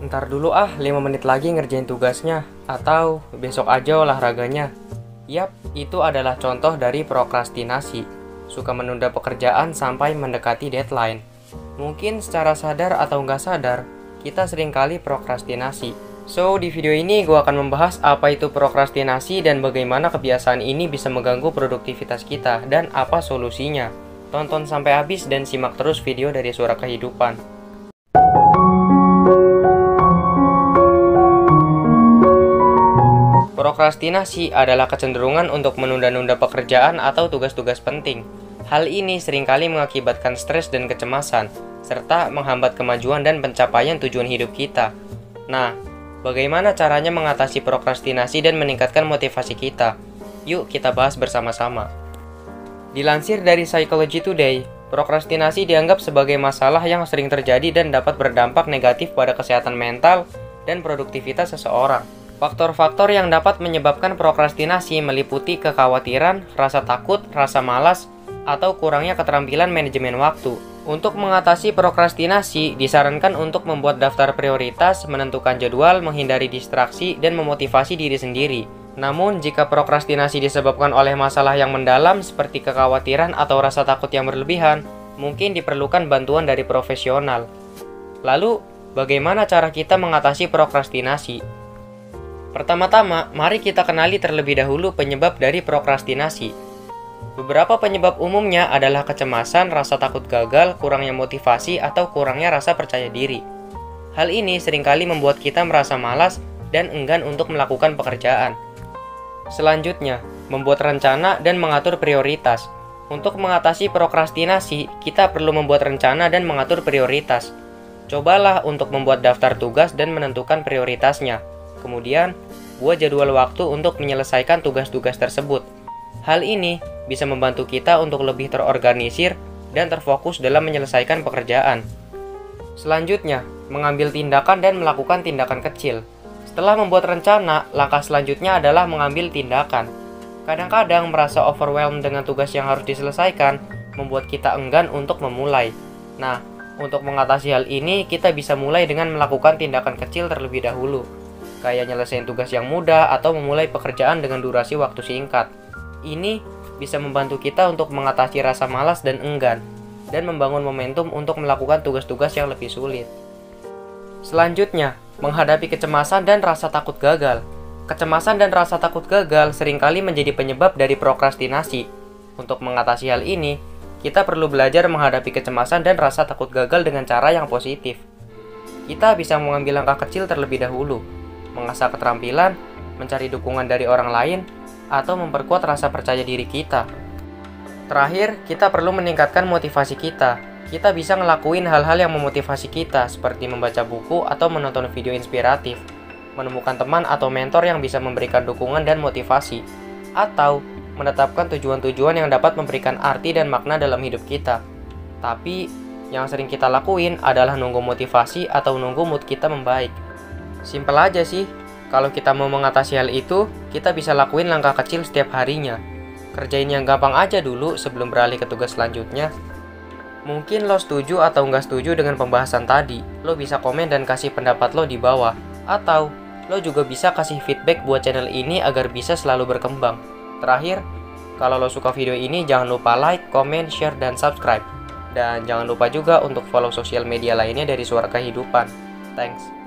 Ntar dulu 5 menit lagi ngerjain tugasnya, atau besok aja olahraganya. Yap, itu adalah contoh dari prokrastinasi. Suka menunda pekerjaan sampai mendekati deadline. Mungkin secara sadar atau nggak sadar, kita seringkali prokrastinasi. So, di video ini gue akan membahas apa itu prokrastinasi dan bagaimana kebiasaan ini bisa mengganggu produktivitas kita dan apa solusinya. Tonton sampai habis dan simak terus video dari Suara Kehidupan. Prokrastinasi adalah kecenderungan untuk menunda-nunda pekerjaan atau tugas-tugas penting. Hal ini seringkali mengakibatkan stres dan kecemasan, serta menghambat kemajuan dan pencapaian tujuan hidup kita. Nah, bagaimana caranya mengatasi prokrastinasi dan meningkatkan motivasi kita? Yuk kita bahas bersama-sama. Dilansir dari Psychology Today, prokrastinasi dianggap sebagai masalah yang sering terjadi dan dapat berdampak negatif pada kesehatan mental dan produktivitas seseorang. Faktor-faktor yang dapat menyebabkan prokrastinasi meliputi kekhawatiran, rasa takut, rasa malas, atau kurangnya keterampilan manajemen waktu. Untuk mengatasi prokrastinasi, disarankan untuk membuat daftar prioritas, menentukan jadwal, menghindari distraksi, dan memotivasi diri sendiri. Namun, jika prokrastinasi disebabkan oleh masalah yang mendalam seperti kekhawatiran atau rasa takut yang berlebihan, mungkin diperlukan bantuan dari profesional. Lalu, bagaimana cara kita mengatasi prokrastinasi? Pertama-tama, mari kita kenali terlebih dahulu penyebab dari prokrastinasi. Beberapa penyebab umumnya adalah kecemasan, rasa takut gagal, kurangnya motivasi, atau kurangnya rasa percaya diri. Hal ini seringkali membuat kita merasa malas dan enggan untuk melakukan pekerjaan. Selanjutnya, membuat rencana dan mengatur prioritas. Untuk mengatasi prokrastinasi, kita perlu membuat rencana dan mengatur prioritas. Cobalah untuk membuat daftar tugas dan menentukan prioritasnya. Kemudian, buat jadwal waktu untuk menyelesaikan tugas-tugas tersebut. Hal ini bisa membantu kita untuk lebih terorganisir dan terfokus dalam menyelesaikan pekerjaan. Selanjutnya, mengambil tindakan dan melakukan tindakan kecil. Setelah membuat rencana, langkah selanjutnya adalah mengambil tindakan. Kadang-kadang merasa overwhelmed dengan tugas yang harus diselesaikan, membuat kita enggan untuk memulai. Nah, untuk mengatasi hal ini, kita bisa mulai dengan melakukan tindakan kecil terlebih dahulu. Kayak nyelesain tugas yang mudah atau memulai pekerjaan dengan durasi waktu singkat. Ini bisa membantu kita untuk mengatasi rasa malas dan enggan, dan membangun momentum untuk melakukan tugas-tugas yang lebih sulit. Selanjutnya, menghadapi kecemasan dan rasa takut gagal. Kecemasan dan rasa takut gagal seringkali menjadi penyebab dari prokrastinasi. Untuk mengatasi hal ini, kita perlu belajar menghadapi kecemasan dan rasa takut gagal dengan cara yang positif. Kita bisa mengambil langkah kecil terlebih dahulu, mengasah keterampilan, mencari dukungan dari orang lain, atau memperkuat rasa percaya diri kita. Terakhir, kita perlu meningkatkan motivasi kita. Kita bisa ngelakuin hal-hal yang memotivasi kita, seperti membaca buku atau menonton video inspiratif, menemukan teman atau mentor yang bisa memberikan dukungan dan motivasi, atau menetapkan tujuan-tujuan yang dapat memberikan arti dan makna dalam hidup kita. Tapi, yang sering kita lakuin adalah nunggu motivasi atau nunggu mood kita membaik. Simpel aja sih, kalau kita mau mengatasi hal itu, kita bisa lakuin langkah kecil setiap harinya. Kerjain yang gampang aja dulu sebelum beralih ke tugas selanjutnya. Mungkin lo setuju atau nggak setuju dengan pembahasan tadi, lo bisa komen dan kasih pendapat lo di bawah. Atau, lo juga bisa kasih feedback buat channel ini agar bisa selalu berkembang. Terakhir, kalau lo suka video ini jangan lupa like, comment, share, dan subscribe. Dan jangan lupa juga untuk follow sosial media lainnya dari Suara Kehidupan. Thanks.